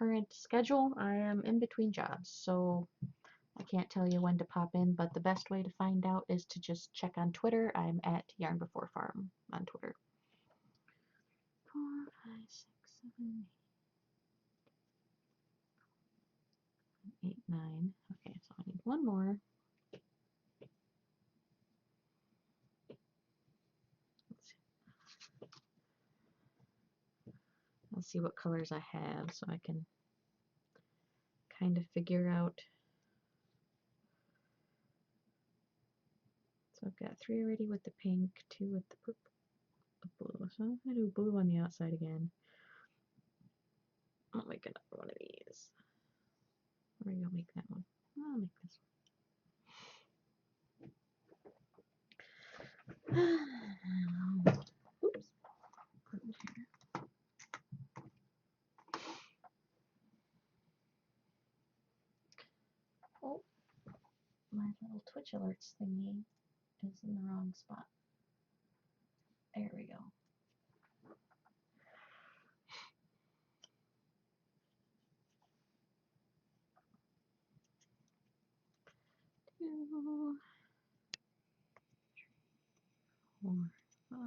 current schedule. I am in between jobs, so I can't tell you when to pop in, but the best way to find out is to just check on Twitter. I'm at Yarn Before Farm on Twitter. 4, 5, 6, 7, 8, 9. Okay, so I need one more. Let's see what colors I have so I can kind of figure out. So I've got 3 already with the pink, 2 with the blue. So I'm going to do blue on the outside again. I'll make another one of these. Or maybe I'll make that one. I'll make this one. Oops. Put it here. Oh, my little Twitch alerts thingy is in the wrong spot. There we go. Two, 4, 5.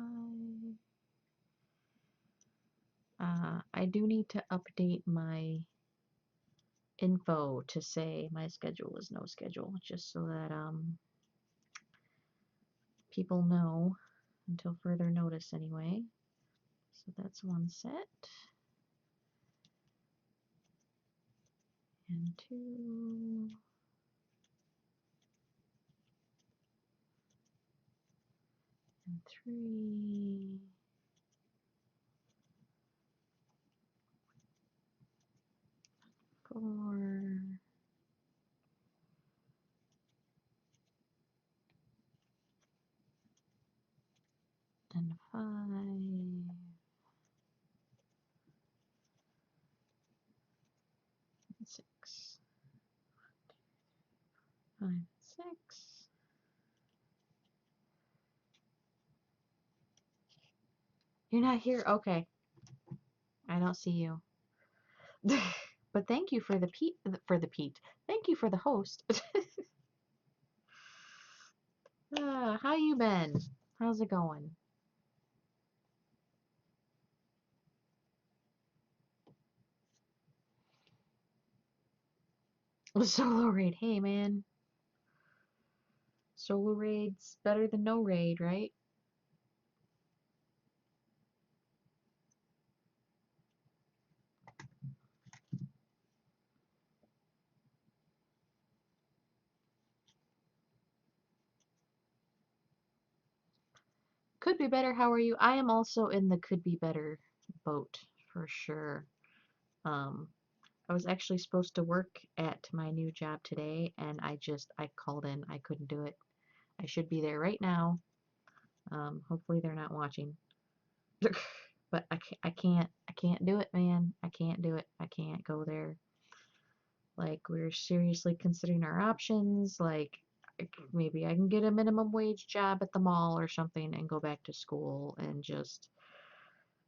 I do need to update my info to say my schedule is no schedule, just so that people know until further notice anyway. So that's one set. And 2. And 3. 4. And 5. And 6. 5 and 6. You're not here? Okay. I don't see you. But thank you for the Pete. Thank you for the host. How you been? How's it going? Solo raid. Hey, man. Solo raid's better than no raid, right? Could be better. How are you? I am also in the could be better boat for sure. I was actually supposed to work at my new job today, and I called in. I couldn't do it. I should be there right now. Hopefully they're not watching. But I can't do it, man. I can't do it. I can't go there. Like, we're seriously considering our options. Like, maybe I can get a minimum wage job at the mall or something and go back to school and just,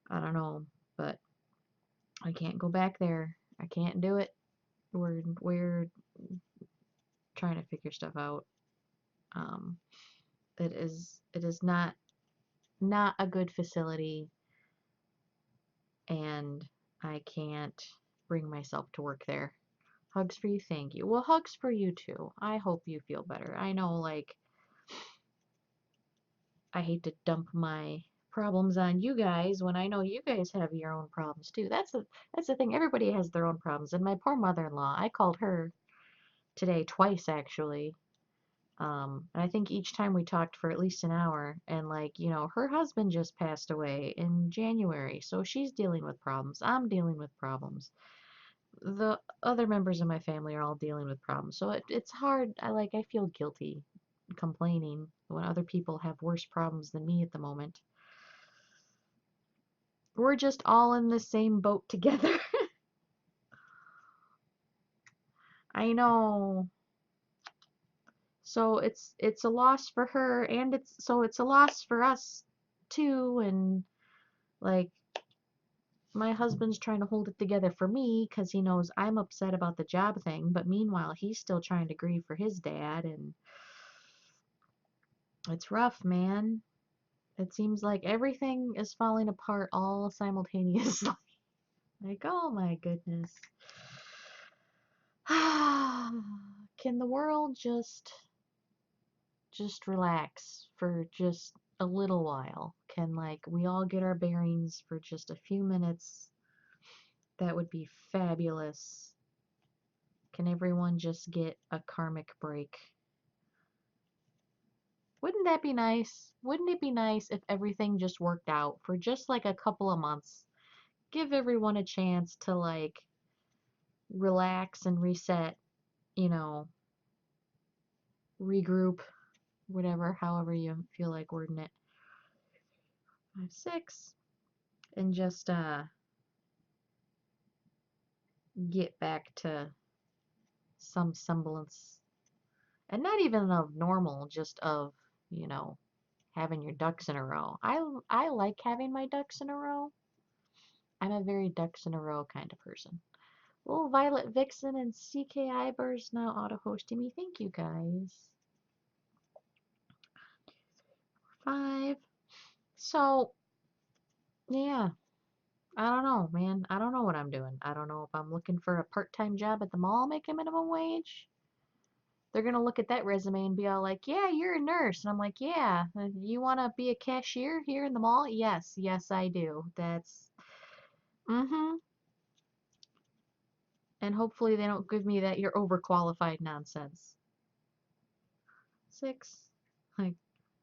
I don't know, but I can't go back there. I can't do it. We're trying to figure stuff out. It is not a good facility, and I can't bring myself to work there. Hugs for you, thank you. Well, hugs for you too. I hope you feel better. I know, like, I hate to dump my problems on you guys when I know you guys have your own problems too. That's the thing. Everybody has their own problems. And my poor mother-in-law, I called her today twice actually. And I think each time we talked for at least an hour, and, like, her husband just passed away in January, so she's dealing with problems. I'm dealing with problems. The other members of my family are all dealing with problems. So it's hard. I feel guilty complaining when other people have worse problems than me at the moment. We're just all in the same boat together. I know. So it's a loss for her, and it's a loss for us too, and, like, my husband's trying to hold it together for me because he knows I'm upset about the job thing, but meanwhile, he's still trying to grieve for his dad, and it's rough, man. It seems like everything is falling apart all simultaneously. Like, oh my goodness. Can the world just relax for just a little while? Can like we all get our bearings for just a few minutes? That would be fabulous. Can everyone just get a karmic break? Wouldn't that be nice? Wouldn't it be nice if everything just worked out for just like a couple of months? Give everyone a chance to like relax and reset, you know, regroup, whatever, however you feel like wording it. 5, 6, and just get back to some semblance, and not even of normal, just of, you know, having your ducks in a row. I like having my ducks in a row. I'm a very ducks in a row kind of person. Oh, Violet Vixen and CK Ibers now auto-hosting me. Thank you guys. 5. So, yeah. I don't know, man. I don't know what I'm doing. I don't know if I'm looking for a part-time job at the mall making minimum wage. They're gonna look at that resume and be all like, yeah, you're a nurse. And I'm like, yeah. You want to be a cashier here in the mall? Yes. Yes, I do. That's, mm-hmm. And hopefully they don't give me that you're overqualified nonsense. 6. Like,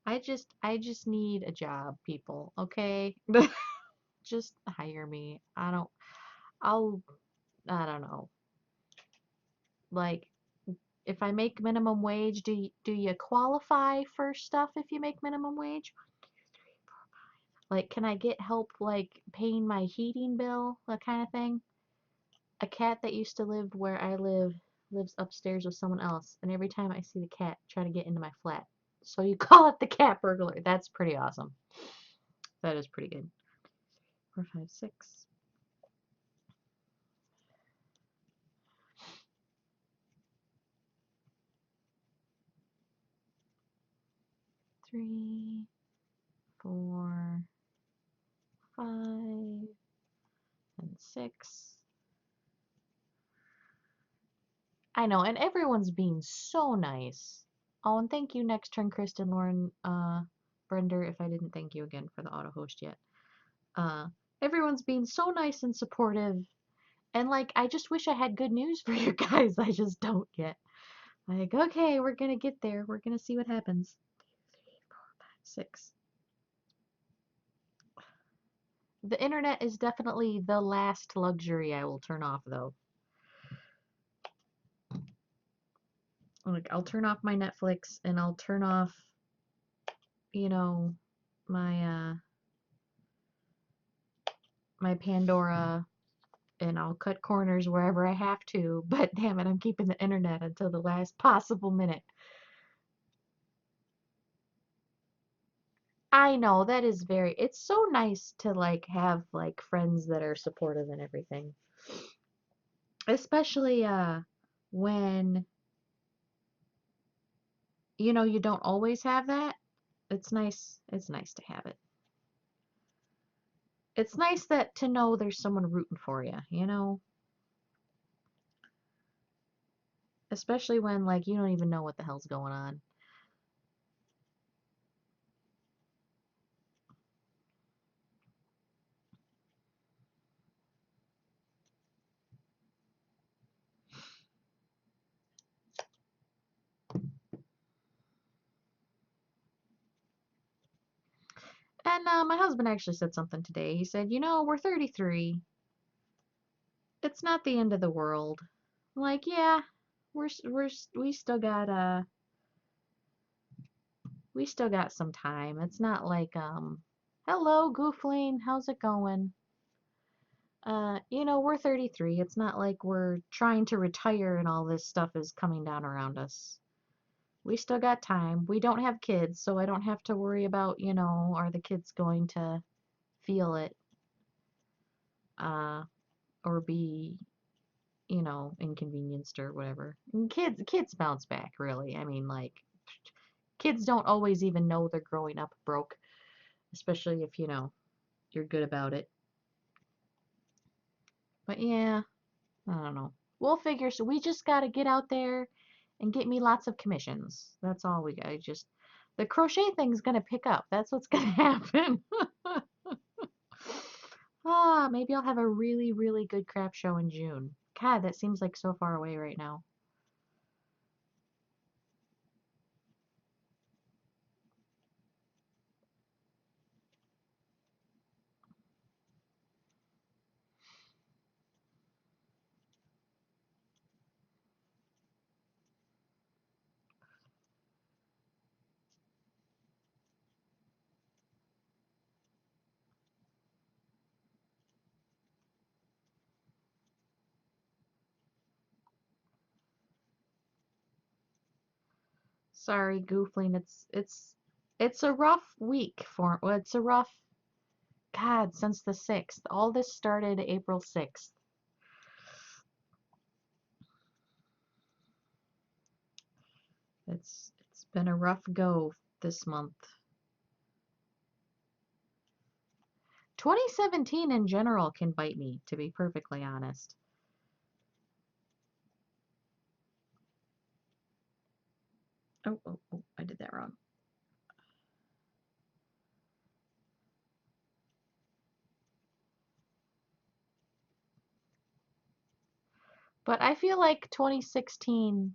I just need a job, people. Okay? Just hire me. I'll, I don't know. Like, if I make minimum wage, do you qualify for stuff if you make minimum wage? Like, can I get help, like, paying my heating bill, that kind of thing? A cat that used to live where I live lives upstairs with someone else, and every time I see the cat try to get into my flat. So you call it the cat burglar. That's pretty awesome. That is pretty good. 4, 5, 6. 3, 4, 5, and 6. I know, and everyone's being so nice. Oh, and thank you next turn, Kristen, Lauren, Brender, if I didn't thank you again for the auto host yet. Uh, Everyone's being so nice and supportive, and like, I just wish I had good news for you guys. I just don't yet. Like, okay, we're gonna get there. We're gonna see what happens. 6. The internet is definitely the last luxury I will turn off, though. Like, I'll turn off my Netflix, and I'll turn off, you know, my my Pandora, and I'll cut corners wherever I have to, but damn it, I'm keeping the internet until the last possible minute. I know, that is it's so nice to like have like friends that are supportive and everything. Especially when you don't always have that. It's nice to have it. It's nice that to know there's someone rooting for you. Especially when like you don't even know what the hell's going on. And my husband actually said something today. He said, we're 33. It's not the end of the world. I'm like, yeah, we still got some time. It's not like hello Gooflane, how's it going? We're 33. It's not like we're trying to retire and all this stuff is coming down around us. We still got time. We don't have kids, so I don't have to worry about, are the kids going to feel it? or be, you know, inconvenienced or whatever. And kids bounce back, really. I mean, like, kids don't always even know they're growing up broke, especially if, you know, you're good about it. But yeah, I don't know. We'll figure. So we just got to get out there and get me lots of commissions. That's all we got. Just the crochet thing's gonna pick up. That's what's gonna happen. Maybe I'll have a really, really good craft show in June. God, that seems like so far away right now. Sorry, Goofling. It's a rough week for. Well, it's a rough. God, since the 6th. All this started April 6th. It's been a rough go this month. 2017 in general can bite me, to be perfectly honest. Oh, I did that wrong. But I feel like 2016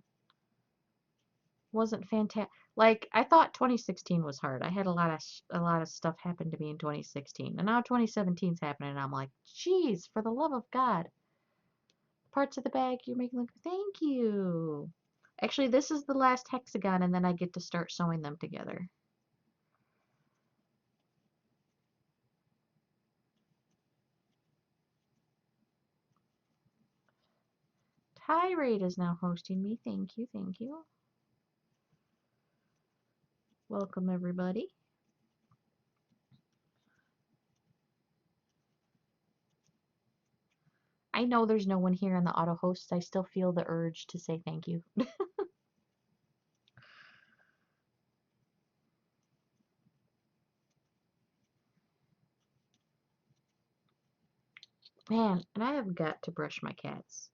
wasn't fantastic. Like I thought 2016 was hard. I had a lot of stuff happen to me in 2016, and now 2017's happening, and I'm like, geez, for the love of God, parts of the bag you're making look. Thank you. Actually, this is the last hexagon, and then I get to start sewing them together. Tirade is now hosting me. Thank you, thank you. Welcome everybody. I know there's no one here in the auto hosts. I still feel the urge to say thank you. Man, and I have got to brush my cats.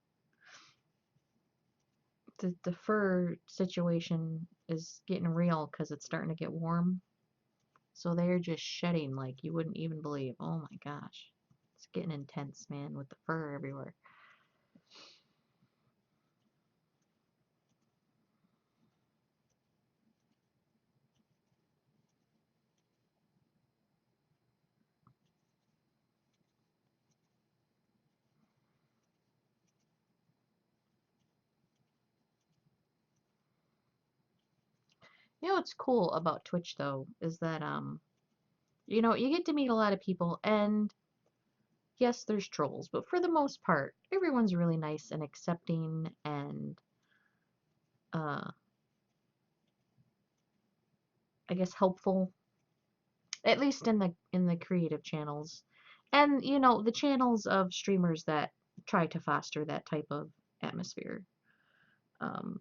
The fur situation is getting real because it's starting to get warm. So they're just shedding like you wouldn't even believe. Oh my gosh. It's getting intense, man, with the fur everywhere. You know what's cool about Twitch though is that you know, you get to meet a lot of people and yes, there's trolls, but for the most part, everyone's really nice and accepting and uh I guess helpful, at least in the creative channels. And you know, the channels of streamers that try to foster that type of atmosphere. Um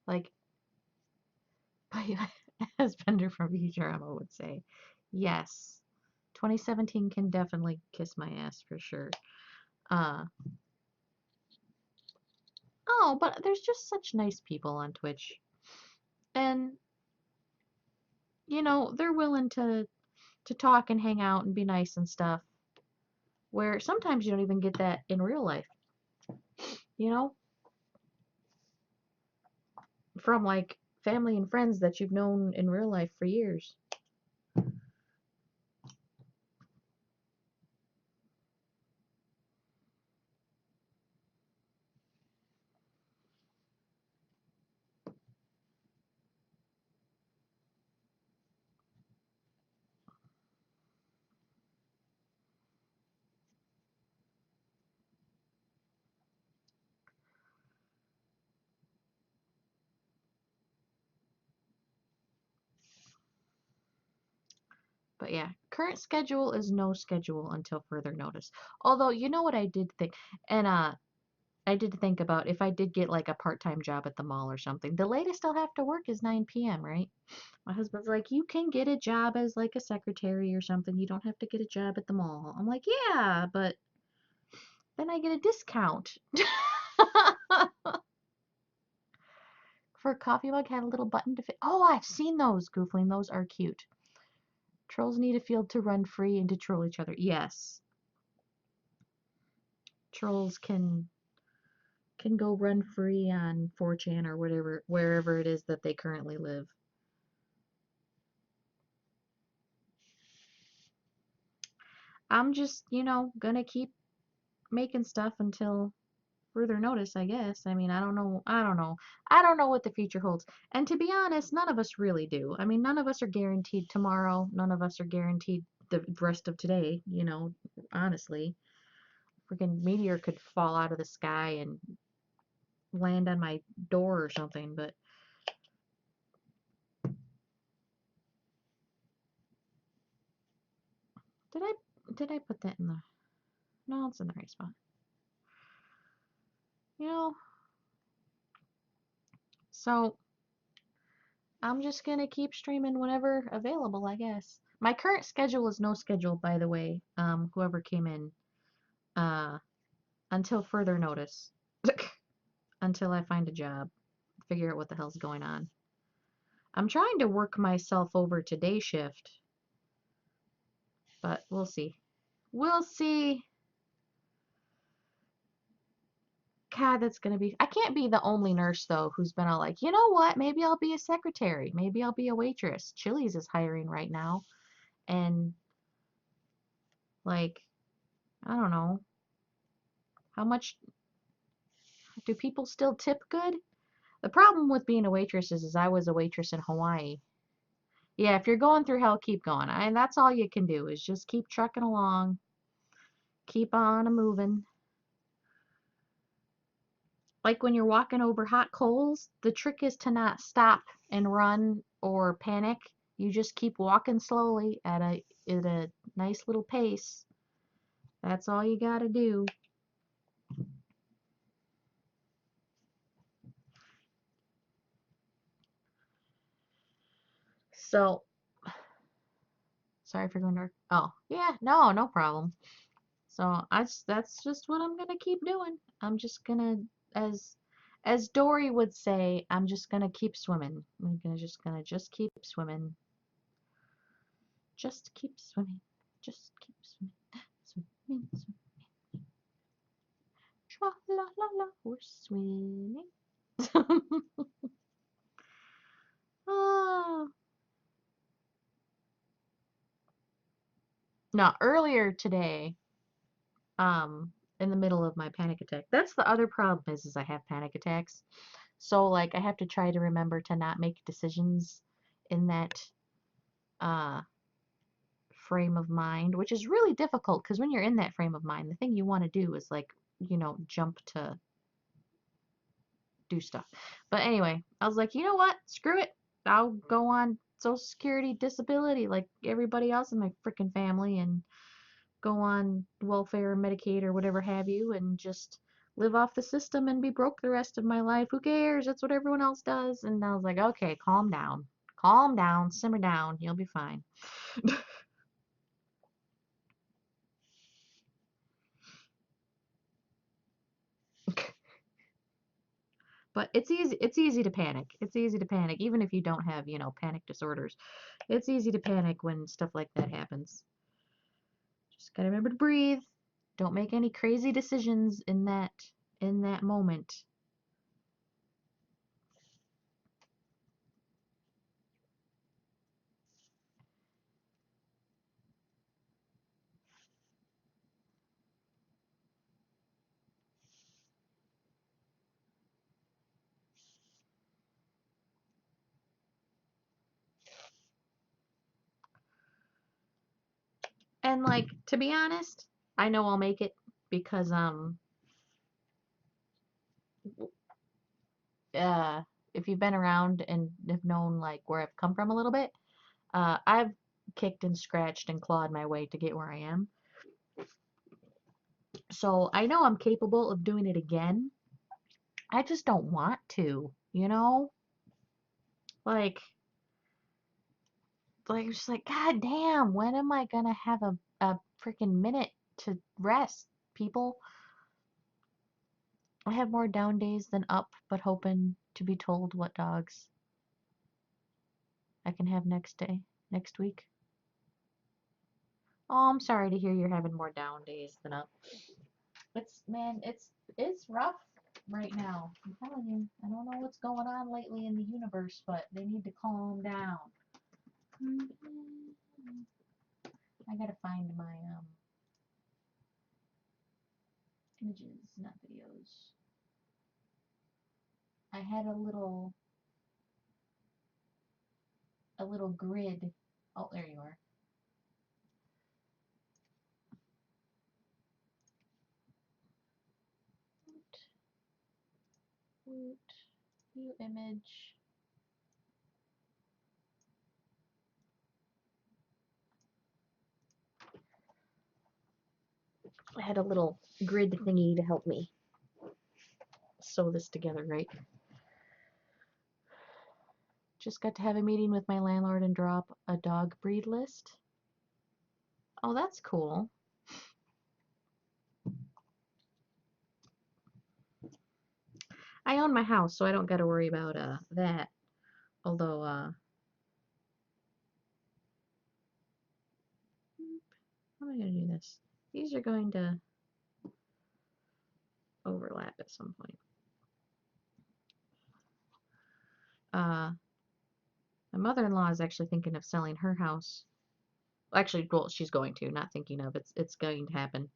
like as Bender from Futurama would say, yes, 2017 can definitely kiss my ass for sure. Uh oh, but there's just such nice people on Twitch. And you know, they're willing to talk and hang out and be nice and stuff. Where sometimes you don't even get that in real life, you know, from like family and friends that you've known in real life for years. But yeah, current schedule is no schedule until further notice. Although, you know what I did think, and I did think about if I did get like a part-time job at the mall or something. The latest I'll have to work is 9 p.m., right? My husband's like, you can get a job as like a secretary or something. You don't have to get a job at the mall. I'm like, yeah, but then I get a discount. For a coffee mug had a little button to fit. Oh, I've seen those, Goofling. Those are cute. Trolls need a field to run free and to troll each other. Yes. Trolls can go run free on 4chan or whatever, wherever it is that they currently live. I'm just, gonna keep making stuff until further notice, I guess. I mean, I don't know. I don't know. I don't know what the future holds. And to be honest, none of us really do. I mean, none of us are guaranteed tomorrow. None of us are guaranteed the rest of today, honestly. Freaking meteor could fall out of the sky and land on my door or something, but did I put that in the no, it's in the right spot. You know, so I'm just gonna keep streaming whenever available, I guess. My current schedule is no schedule, by the way. Whoever came in, uh, until further notice, until I find a job, figure out what the hell's going on. I'm trying to work myself over to day shift, but we'll see. We'll see. God, that's gonna be. I can't be the only nurse though who's been all like, you know what? Maybe I'll be a secretary. Maybe I'll be a waitress. Chili's is hiring right now, and like, I don't know. How much do people still tip good? The problem with being a waitress is I was a waitress in Hawaii. Yeah, if you're going through hell, keep going. And that's all you can do is just keep trucking along, keep on a moving. Like when you're walking over hot coals, the trick is to not stop and run or panic. You just keep walking slowly at a nice little pace. That's all you got to do. So, sorry for going dark. Oh, yeah, no problem. So that's just what I'm gonna keep doing. I'm just gonna, as Dory would say, I'm just gonna keep swimming. I'm gonna just keep swimming. Just keep swimming. Just keep swimming. Swimming, swimming. Tra la la la, we're swimming. Oh. Now earlier today, in the middle of my panic attack. That's the other problem is I have panic attacks. So like I have to try to remember to not make decisions in that uh frame of mind, which is really difficult because when you're in that frame of mind, the thing you want to do is like, jump to do stuff. But anyway, I was like, you know what? Screw it. I'll go on Social Security disability like everybody else in my freaking family and go on welfare, Medicaid, or whatever have you, and just live off the system and be broke the rest of my life. Who cares? That's what everyone else does. And I was like, okay, calm down. Calm down, simmer down. You'll be fine. But it's easy to panic. It's easy to panic even if you don't have, panic disorders. It's easy to panic when stuff like that happens. Just got to remember to breathe. Don't make any crazy decisions in that moment. And like to be honest, I know I'll make it because uh if you've been around and have known like where I've come from a little bit, I've kicked and scratched and clawed my way to get where I am. So I know I'm capable of doing it again. I just don't want to, you know? Like, I'm just like, God damn, when am I gonna have a freaking minute to rest, people? I have more down days than up, but hoping to be told what dogs I can have next week. Oh, I'm sorry to hear you're having more down days than up. Man, it's rough right now. I'm telling you, I don't know what's going on lately in the universe, but they need to calm down. I gotta find my images, not videos. I had a little grid. Oh, there you are. View image. I had a little grid thingy to help me sew this together right. Just got to have a meeting with my landlord and draw up a dog breed list. Oh, that's cool. I own my house, so I don't got to worry about that. Although, how am I going to do this? These are going to overlap at some point. My mother-in-law is actually thinking of selling her house. Actually, well, she's going to, not thinking of. It's going to happen.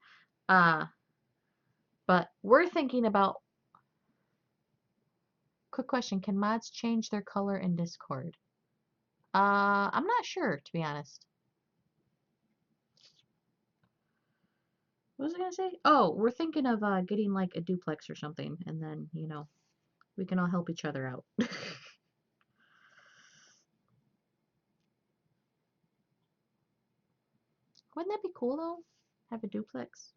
But we're thinking about. Quick question: can mods change their color in Discord? I'm not sure, to be honest. What was I gonna say? Oh, we're thinking of getting like a duplex or something, and then we can all help each other out. Wouldn't that be cool though? Have a duplex?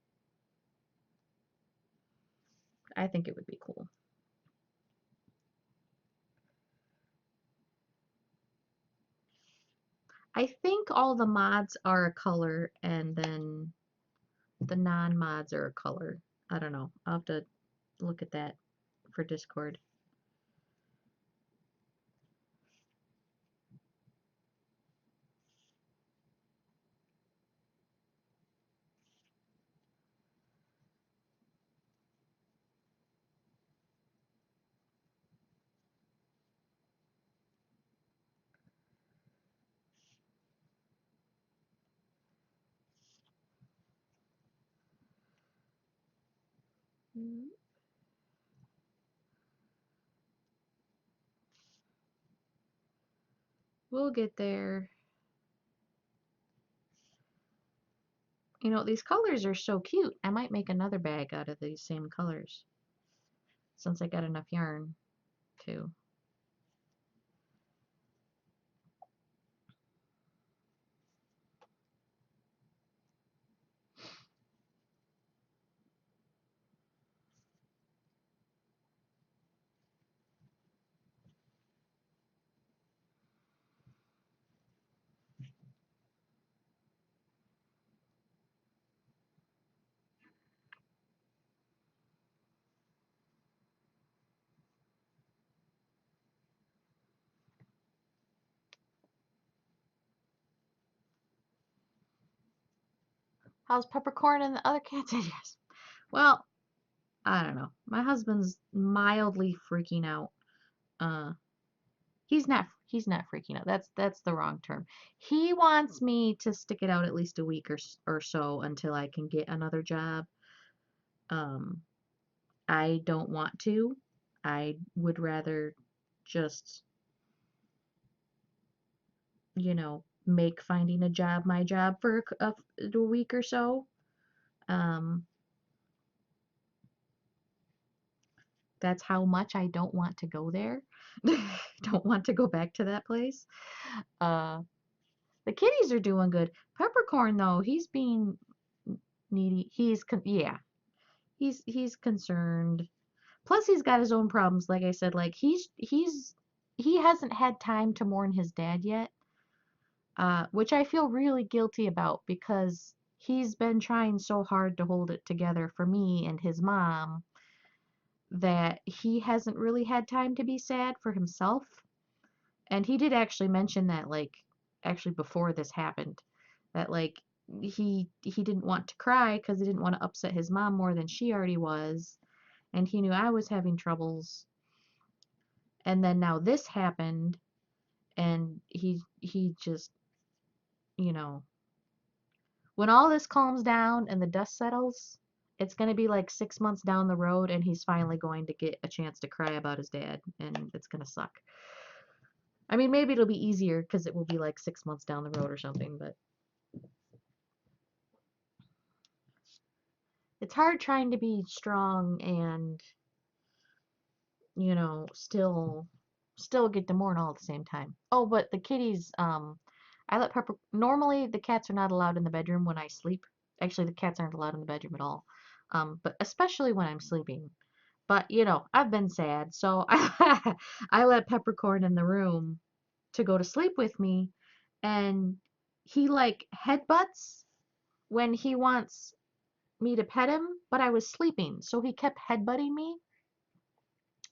I think it would be cool. I think all the mods are a color, and then the non-mods are a color. I don't know. I'll have to look at that for Discord. We'll get there. These colors are so cute. I might make another bag out of these same colors since I got enough yarn too. How's Peppercorn and the other cats? Yes. Well, I don't know. My husband's mildly freaking out. Uh, he's not freaking out. That's the wrong term. He wants me to stick it out at least a week or so until I can get another job. I don't want to. I would rather just, make finding a job my job for a week or so. Um, that's how much I don't want to go there. Don't want to go back to that place. Uh, The kitties are doing good. Peppercorn though, he's being needy. Yeah, he's concerned. Plus he's got his own problems. Like I said, like he hasn't had time to mourn his dad yet, which I feel really guilty about because he's been trying so hard to hold it together for me and his mom that he hasn't really had time to be sad for himself. And he did actually mention that, like, actually before this happened, that like he didn't want to cry because he didn't want to upset his mom more than she already was, and he knew I was having troubles. And then now this happened, and he just, you know, when all this calms down and the dust settles, it's going to be like 6 months down the road, and he's finally going to get a chance to cry about his dad, and it's going to suck. I mean, maybe it'll be easier because it will be like 6 months down the road or something, but it's hard trying to be strong and, you know, still get to mourn all at the same time. Oh, but the kitties, I let Pepper, normally the cats are not allowed in the bedroom when I sleep. Actually, the cats aren't allowed in the bedroom at all. But especially when I'm sleeping. But, you know, I've been sad, so I let Peppercorn in the room to go to sleep with me, and he like headbutts when he wants me to pet him, but I was sleeping, so he kept headbutting me.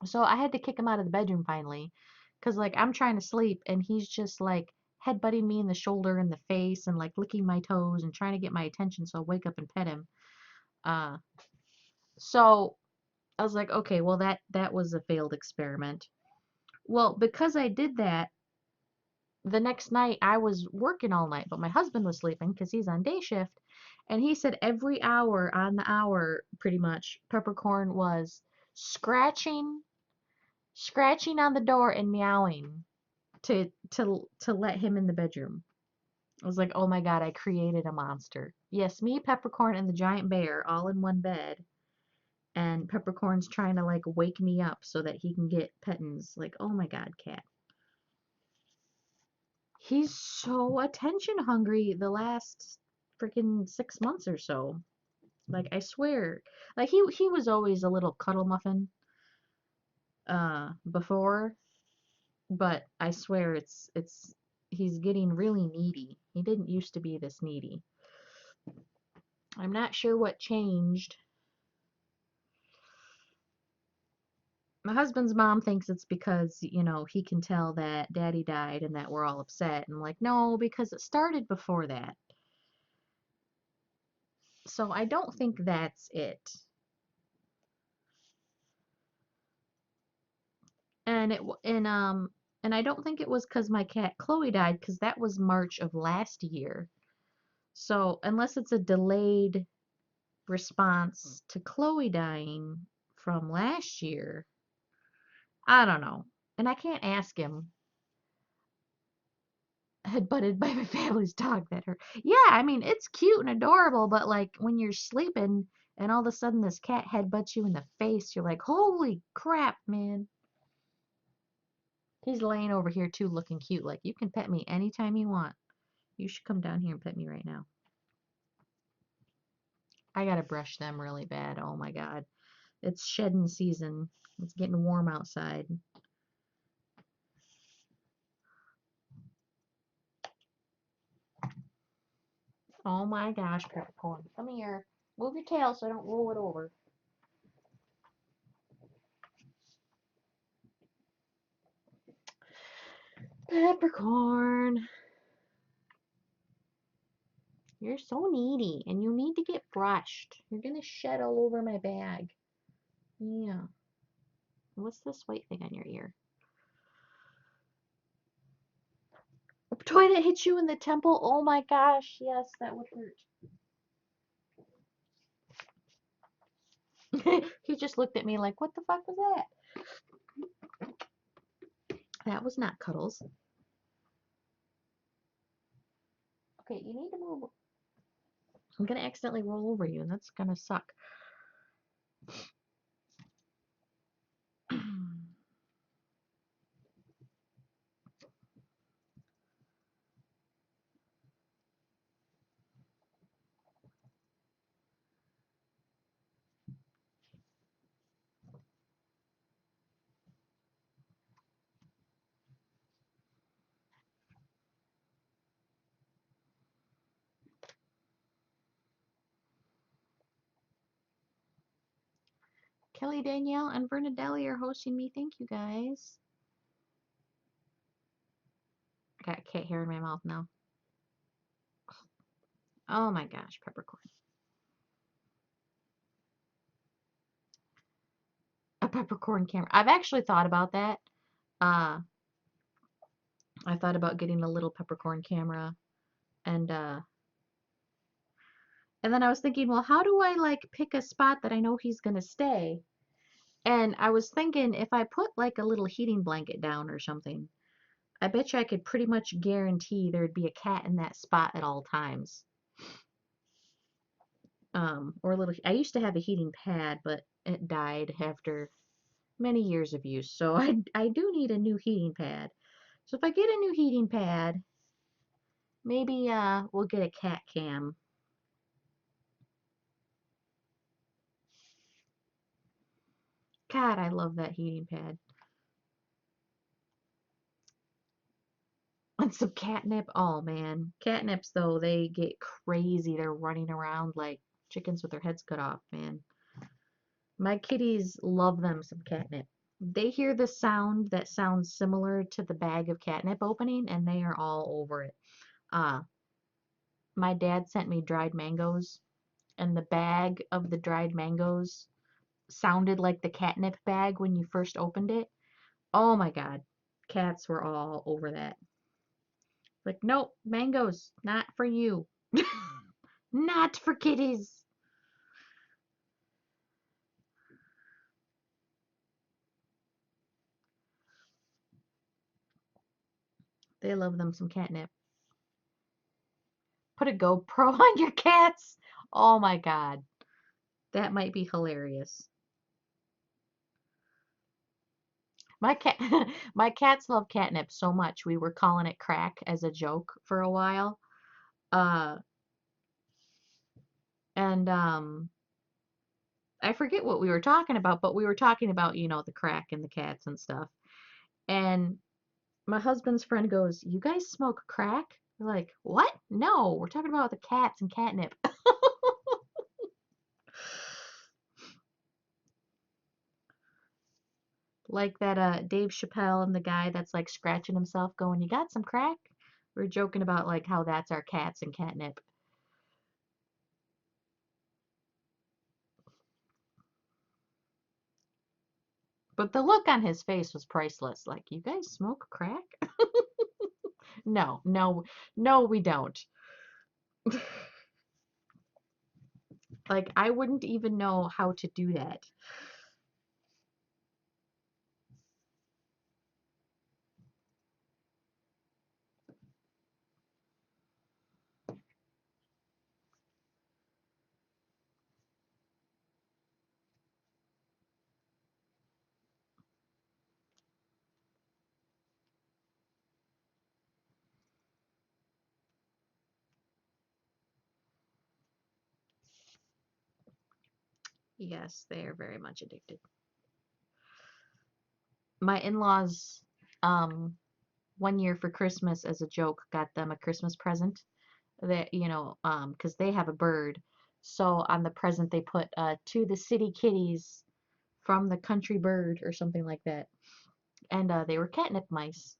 So I had to kick him out of the bedroom finally, because like I'm trying to sleep and he's just like headbutting me in the shoulder and the face and like licking my toes and trying to get my attention so I wake up and pet him. Uh, so I was like, okay, well that was a failed experiment. Well, because I did that, the next night I was working all night, but my husband was sleeping because he's on day shift, and he said every hour on the hour, pretty much, Peppercorn was scratching, scratching on the door and meowing to let him in the bedroom. I was like, oh my God, I created a monster. Yes, me, Peppercorn, and the giant bear all in one bed, and Peppercorn's trying to like wake me up so that he can get pettins. Like, oh my God, cat. He's so attention hungry the last freaking 6 months or so. Like I swear, like he was always a little cuddle muffin before, but I swear it's he's getting really needy. He didn't used to be this needy. I'm not sure what changed. My husband's mom thinks it's because, you know, he can tell that daddy died and that we're all upset. And I'm like, no, because it started before that. So I don't think that's it. And and I don't think it was because my cat Chloe died, because that was March of last year. So unless it's a delayed response to Chloe dying from last year, I don't know. And I can't ask him. Had butted by my family's dog that hurt. Yeah, I mean, it's cute and adorable, but like when you're sleeping and all of a sudden this cat headbutts you in the face, you're like, holy crap, man. He's laying over here too, looking cute. Like, you can pet me anytime you want. You should come down here and pet me right now. I gotta brush them really bad. Oh my God. It's shedding season. It's getting warm outside. Oh my gosh, Peppercorn. Come here. Move your tail so I don't roll it over. Peppercorn. You're so needy and you need to get brushed. You're gonna shed all over my bag. Yeah. What's this white thing on your ear? A toy that hit you in the temple? Oh my gosh, yes, that would hurt. He just looked at me like, what the fuck was that? That was not Cuddles. Okay, you need to move. I'm gonna accidentally roll over you, and that's gonna suck. Kelly, Danielle, and Vernadelli are hosting me. Thank you guys. I got cat hair in my mouth now. Oh my gosh, peppercorn. A peppercorn camera. I've actually thought about that. Uh, I thought about getting a little peppercorn camera and then I was thinking, well, how do I like pick a spot that I know he's gonna stay? And I was thinking if I put like a little heating blanket down or something, I bet you I could pretty much guarantee there'd be a cat in that spot at all times. Or a little, I used to have a heating pad, but it died after many years of use. So I do need a new heating pad. So if I get a new heating pad, maybe we'll get a cat cam. God, I love that heating pad. And some catnip. Oh man. Catnips though, they get crazy. They're running around like chickens with their heads cut off, man. My kitties love them some catnip. They hear the sound that sounds similar to the bag of catnip opening and they are all over it. Uh, my dad sent me dried mangoes and the bag of the dried mangoes sounded like the catnip bag when you first opened it. Oh my God. Cats were all over that. Like, nope, mangoes, not for you. Not for kitties. They love them some catnip. Put a GoPro on your cats. Oh my God. That might be hilarious. My cat my cats love catnip so much we were calling it crack as a joke for a while. Uh and I forget what we were talking about, but we were talking about, the crack and the cats and stuff. And my husband's friend goes, "You guys smoke crack?" We're like, "What? No, we're talking about the cats and catnip." Like that Dave Chappelle and the guy that's like scratching himself going, "You got some crack?" We're joking about like how that's our cats and catnip. But the look on his face was priceless. Like, "You guys smoke crack?" No, no, no, we don't. Like, I wouldn't even know how to do that. Yes, they are very much addicted. My in-laws, um, one year for Christmas as a joke, got them a Christmas present that, 'cause they have a bird. So on the present they put to the city kitties from the country bird or something like that. And they were catnip mice.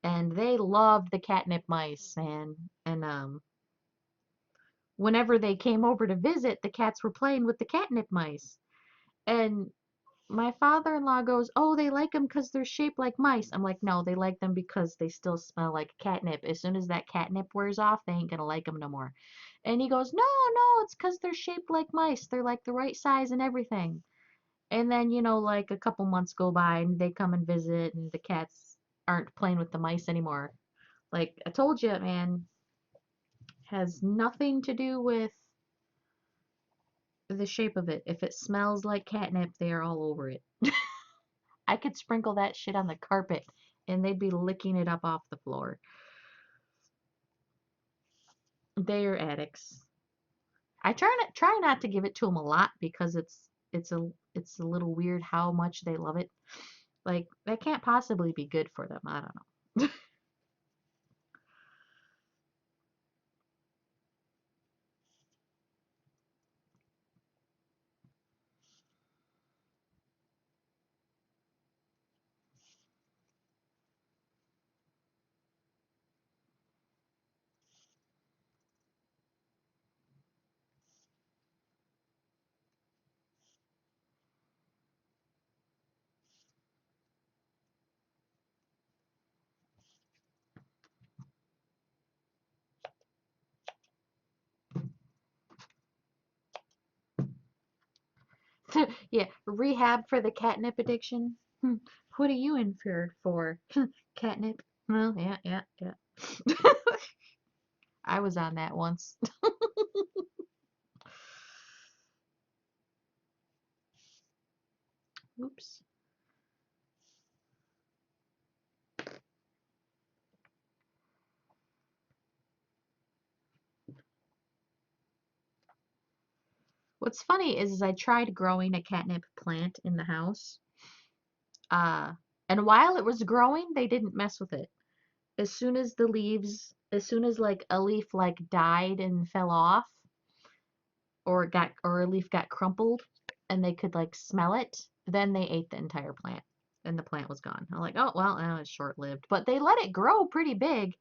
And they loved the catnip mice, man. And whenever they came over to visit, the cats were playing with the catnip mice. And my father-in-law goes, "Oh, they like them because they're shaped like mice." I'm like, "No, they like them because they still smell like catnip. As soon as that catnip wears off, they ain't gonna like them no more." And he goes, "No, no, it's because they're shaped like mice. They're like the right size and everything." And then, like a couple months go by and they come and visit and the cats aren't playing with the mice anymore. Like I told you, man, has nothing to do with the shape of it. If it smells like catnip, they are all over it. I could sprinkle that shit on the carpet and they'd be licking it up off the floor. They are addicts. I try not to give it to them a lot because it's a little weird how much they love it. Like that can't possibly be good for them. I don't know. Yeah, rehab for the catnip addiction. What are you in for? Catnip? Well, yeah, yeah, yeah. I was on that once. Oops. What's funny is I tried growing a catnip plant in the house. Uh, and while it was growing, they didn't mess with it. As soon as like a leaf like died and fell off, or a leaf got crumpled, and they could like smell it, then they ate the entire plant, and the plant was gone. I'm like, oh well, now it's short lived. But they let it grow pretty big,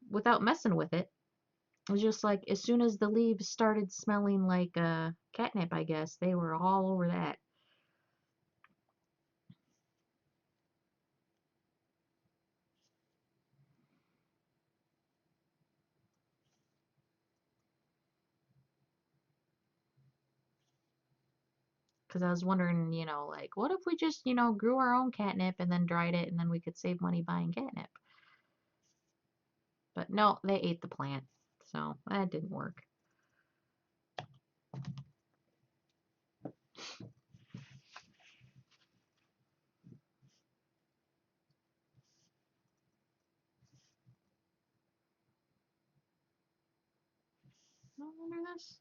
without messing with it. It was just like as soon as the leaves started smelling like catnip, I guess they were all over that. Because I was wondering, like, what if we just, grew our own catnip and then dried it and then we could save money buying catnip? But no, they ate the plant. So that didn't work. No wonder this.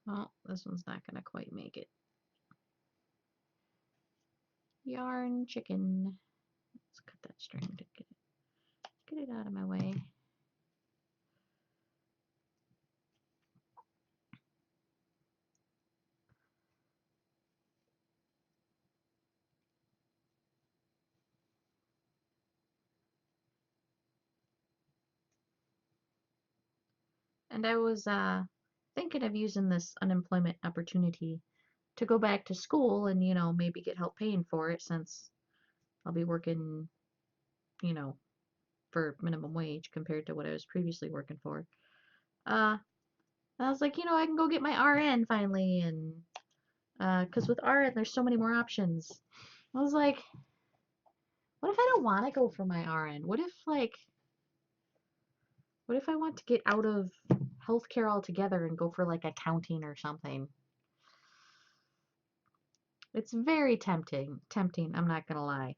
Well, this one's not going to quite make it. Yarn chicken. Let's cut that string to get it out of my way. And I was thinking of using this unemployment opportunity to go back to school and, maybe get help paying for it since I'll be working, you know, for minimum wage compared to what I was previously working for. Uh, I was like, I can go get my RN finally, and because with RN there's so many more options. I was like, what if I don't want to go for my RN? What if I want to get out of healthcare altogether and go for like accounting or something? It's very tempting, I'm not gonna lie.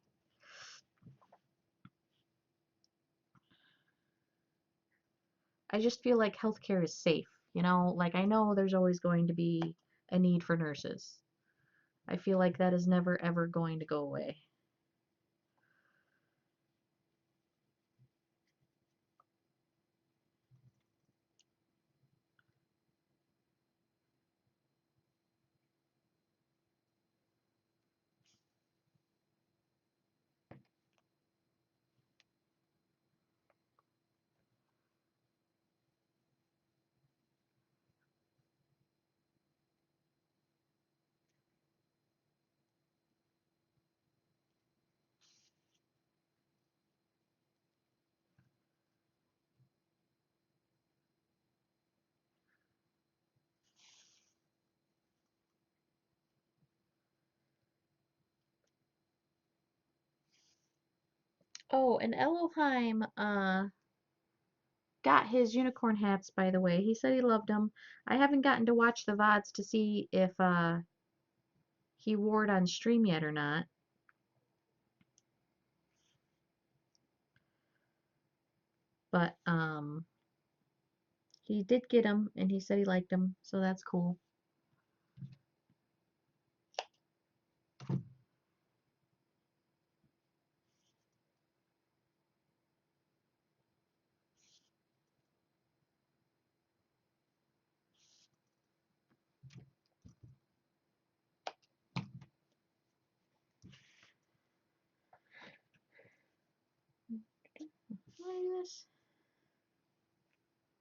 I just feel like healthcare is safe, like I know there's always going to be a need for nurses. I feel like that is never ever going to go away. Oh, and Elohim got his unicorn hats, by the way. He said he loved them. I haven't gotten to watch the VODs to see if he wore it on stream yet or not. But he did get them, and he said he liked them, so that's cool.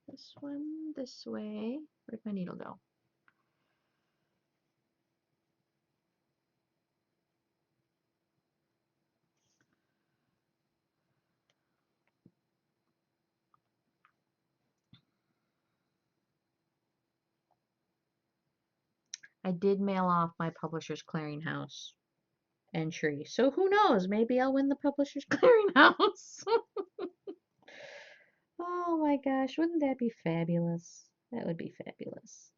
This one this way. Where'd my needle go? I did mail off my Publishers Clearinghouse entry, so who knows? Maybe I'll win the Publishers Clearinghouse. Oh my gosh, wouldn't that be fabulous? That would be fabulous.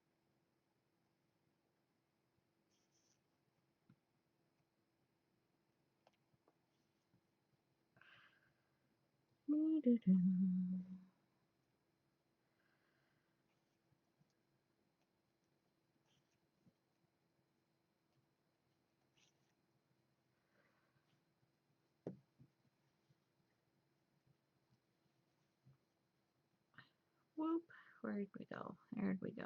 Whoop, where'd we go? There'd we go.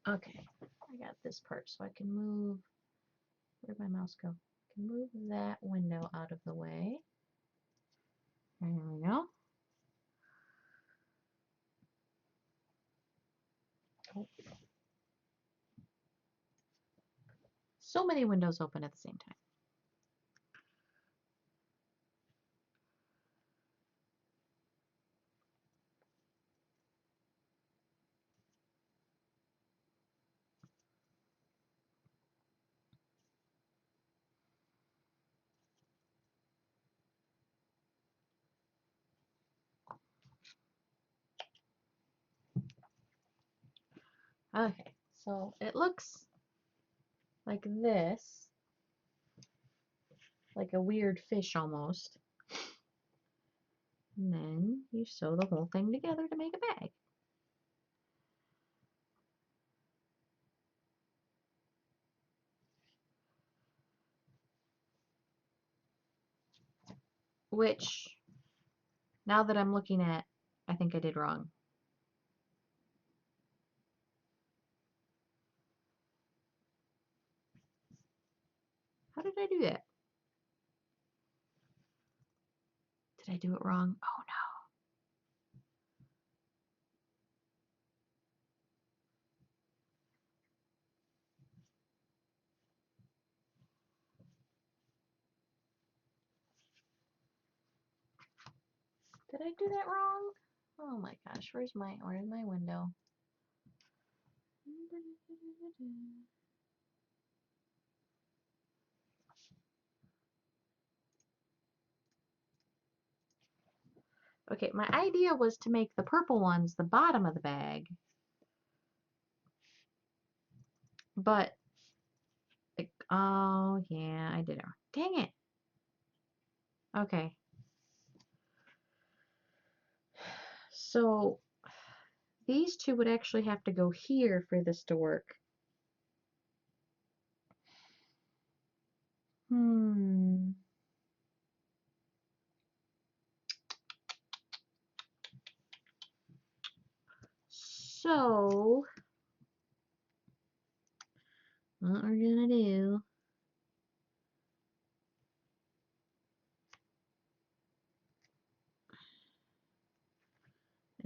Okay, I got this part so I can move. Where'd my mouse go? I can move that window out of the way. There we go. Oh. So many windows open at the same time. Okay, so it looks like this, like a weird fish almost. And then you sew the whole thing together to make a bag. Which, now that I'm looking at, I think I did wrong. How did I do that? Did I do it wrong? Oh no. Did I do that wrong? Oh my gosh, where's my window? Okay, my idea was to make the purple ones the bottom of the bag. But, like, oh yeah, I did it wrong. Dang it. Okay. So, these two would actually have to go here for this to work. So, what we're gonna do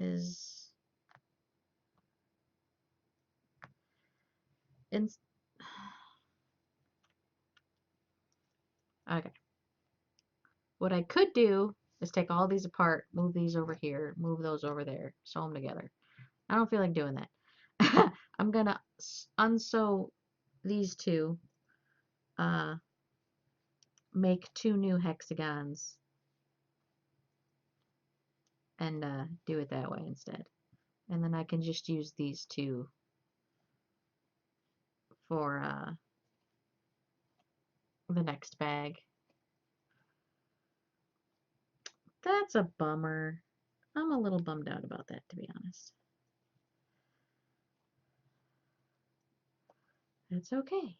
is in. Okay. What I could do is take all these apart, move these over here, move those over there, sew them together. I don't feel like doing that. I'm gonna unsew these two, make 2 new hexagons, and do it that way instead. And then I can just use these two for the next bag. That's a bummer. I'm a little bummed out about that, to be honest. That's okay.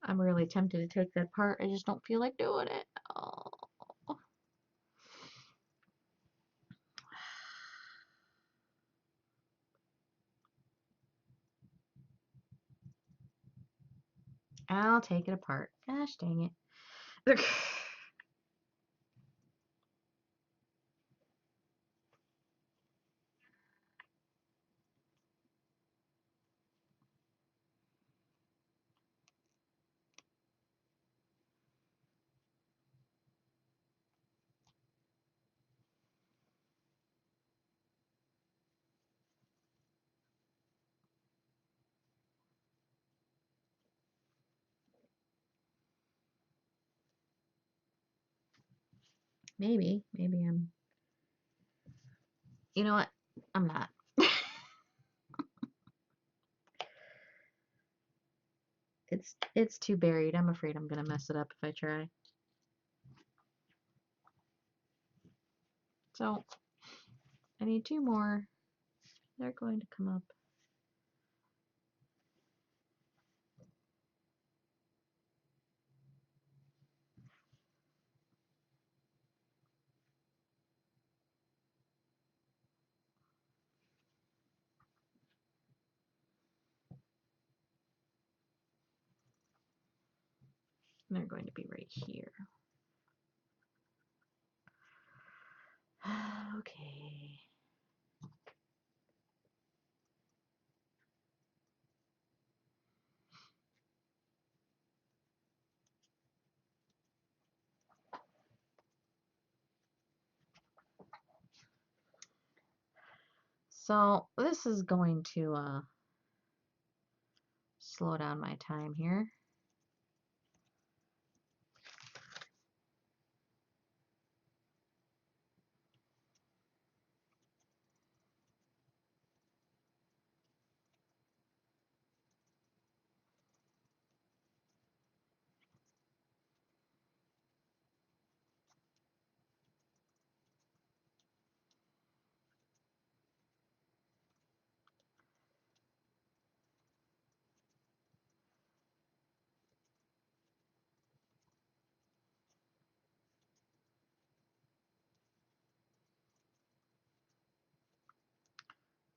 I'm really tempted to take that part. I just don't feel like doing it. Oh. I'll take it apart. Gosh dang it. Maybe I'm. You know what? I'm not. It's too buried. I'm afraid I'm gonna mess it up if I try. So I need 2 more. They're going to come up. And they're going to be right here. Okay. So this is going to slow down my time here.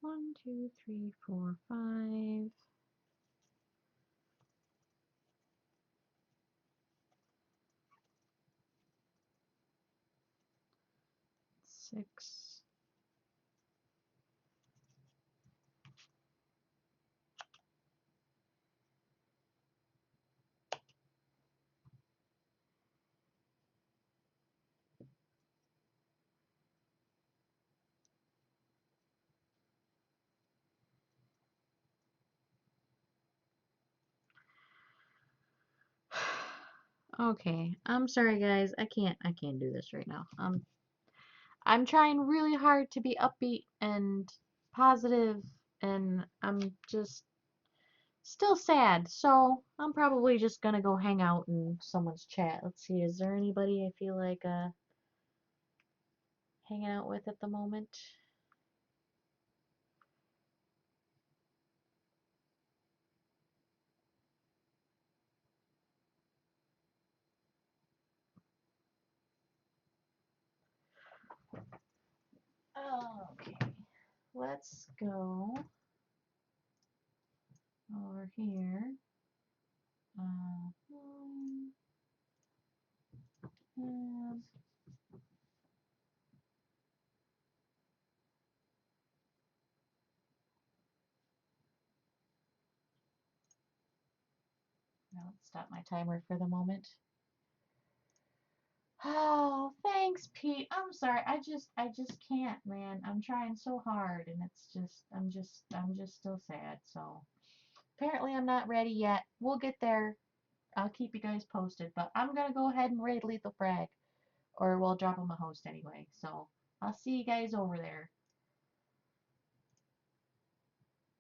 One, two, three, four, 5. 6. Okay, I'm sorry guys. I can't do this right now. I'm trying really hard to be upbeat and positive, and I'm just still sad. So I'm probably just gonna go hang out in someone's chat. Let's see, is there anybody I feel like hanging out with at the moment? Okay, let's go over here. Uh, um, I'll stop my timer for the moment. Oh, thanks, Pete. I'm sorry. I just can't, man. I'm trying so hard, and it's just, I'm just still sad. So apparently, I'm not ready yet. We'll get there. I'll keep you guys posted. But I'm gonna go ahead and raid Lethal Frag, or we'll drop him a host anyway. So I'll see you guys over there.